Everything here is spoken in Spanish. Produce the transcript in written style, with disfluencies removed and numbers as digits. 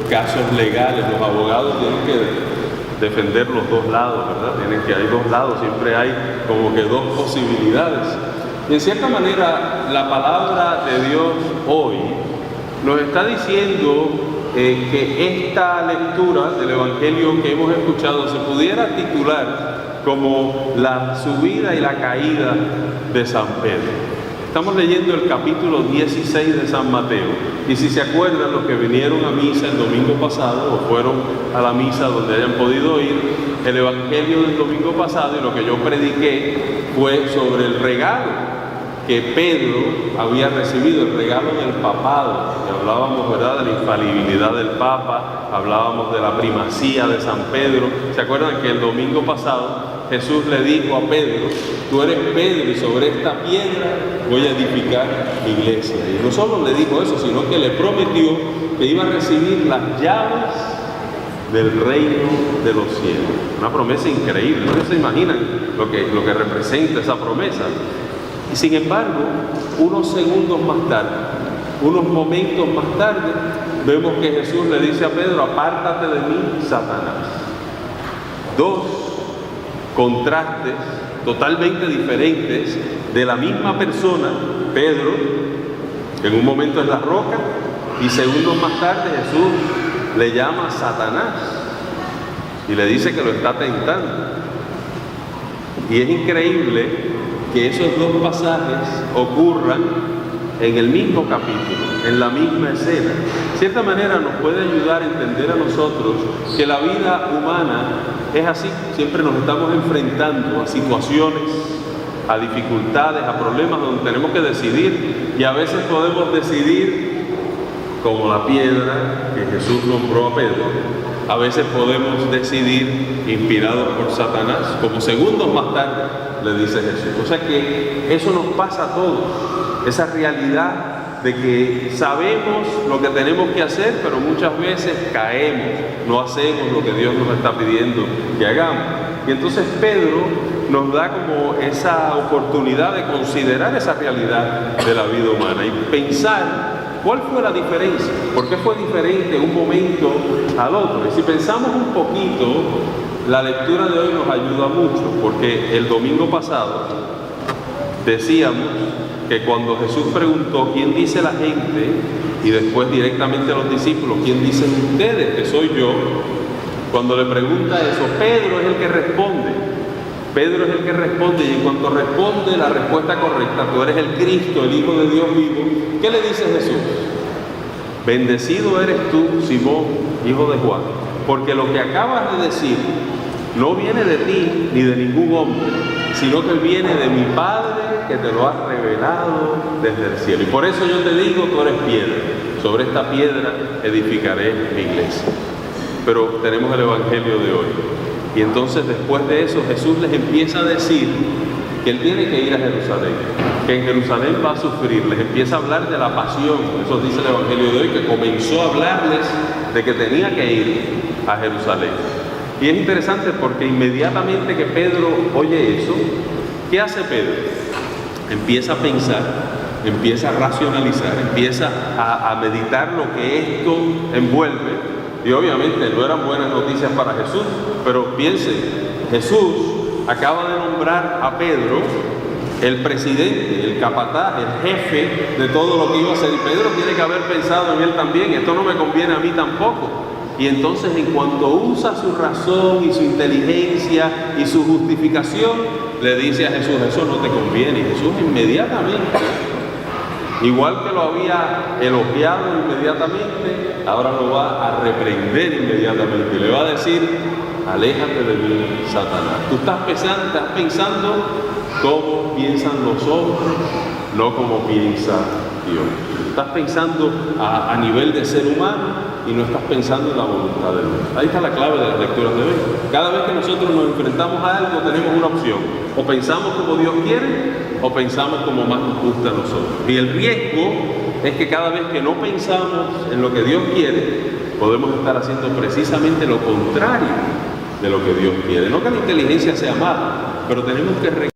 casos legales, los abogados tienen que defender los dos lados, ¿verdad? Hay dos lados, siempre hay como que dos posibilidades. Y en cierta manera, la palabra de Dios hoy nos está diciendo que esta lectura del Evangelio que hemos escuchado se pudiera titular como la subida y la caída de San Pedro. Estamos leyendo el capítulo 16 de San Mateo, y si se acuerdan, los que vinieron a misa el domingo pasado o fueron a la misa donde hayan podido ir, el Evangelio del domingo pasado y lo que yo prediqué fue sobre el regalo que Pedro había recibido, el regalo del papado. Y hablábamos, ¿verdad?, de la infalibilidad del Papa, hablábamos de la primacía de San Pedro. ¿Se acuerdan que el domingo pasado Jesús le dijo a Pedro: tú eres Pedro y sobre esta piedra voy a edificar mi iglesia? Y no solo le dijo eso, sino que le prometió que iba a recibir las llaves del reino de los cielos. Una promesa increíble, ¿no se imaginan lo que representa esa promesa? Y sin embargo, unos segundos más tarde, unos momentos más tarde, vemos que Jesús le dice a Pedro: apártate de mí, Satanás. Dos contrastes totalmente diferentes de la misma persona, Pedro, que en un momento es la roca, y segundos más tarde Jesús le llama Satanás y le dice que lo está tentando. Y es increíble que esos dos pasajes ocurran en el mismo capítulo, en la misma escena. De cierta manera nos puede ayudar a entender a nosotros que la vida humana es así. Siempre nos estamos enfrentando a situaciones, a dificultades, a problemas donde tenemos que decidir, y a veces podemos decidir como la piedra que Jesús nombró a Pedro. A veces podemos decidir inspirados por Satanás, como segundos más tarde le dice Jesús. O sea que eso nos pasa a todos, esa realidad de que sabemos lo que tenemos que hacer, pero muchas veces caemos, no hacemos lo que Dios nos está pidiendo que hagamos. Y entonces Pedro nos da como esa oportunidad de considerar esa realidad de la vida humana y pensar cuál fue la diferencia, por qué fue diferente un momento al otro. Y si pensamos un poquito, la lectura de hoy nos ayuda mucho, porque el domingo pasado decíamos que cuando Jesús preguntó quién dice la gente, y después directamente a los discípulos, quién dicen ustedes que soy yo, cuando le pregunta eso, Pedro es el que responde. Pedro es el que responde, y en cuanto responde la respuesta correcta: tú eres el Cristo, el Hijo de Dios vivo. ¿Qué le dice Jesús? Bendecido eres tú, Simón, hijo de Juan, porque lo que acabas de decir no viene de ti ni de ningún hombre, sino que viene de mi Padre, que te lo ha revelado desde el cielo. Y por eso yo te digo, tú eres piedra, sobre esta piedra edificaré mi iglesia. Pero tenemos el Evangelio de hoy, y entonces después de eso Jesús les empieza a decir que Él tiene que ir a Jerusalén, que en Jerusalén va a sufrir. Les empieza a hablar de la pasión. Eso dice el Evangelio de hoy, que comenzó a hablarles de que tenía que ir a Jerusalén. Y es interesante porque inmediatamente que Pedro oye eso, ¿qué hace Pedro? Empieza a pensar, empieza a racionalizar, empieza a meditar lo que esto envuelve. Y obviamente no eran buenas noticias para Jesús, pero piensen, Jesús acaba de nombrar a Pedro el presidente, el capataz, el jefe de todo lo que iba a hacer. Y Pedro tiene que haber pensado en él también: esto no me conviene a mí tampoco. Y entonces, en cuanto usa su razón y su inteligencia y su justificación, le dice a Jesús: eso no te conviene. Y Jesús inmediatamente, igual que lo había elogiado inmediatamente, ahora lo va a reprender inmediatamente y le va a decir: aléjate de mí, Satanás. Tú estás pensando cómo piensan los hombres, no como piensa Dios. Estás pensando a nivel de ser humano y no estás pensando en la voluntad de Dios. Ahí está la clave de las lecturas de hoy. Cada vez que nosotros nos enfrentamos a algo, tenemos una opción: o pensamos como Dios quiere, o pensamos como más nos gusta a nosotros. Y el riesgo es que cada vez que no pensamos en lo que Dios quiere, podemos estar haciendo precisamente lo contrario de lo que Dios quiere. No que la inteligencia sea mala, pero tenemos que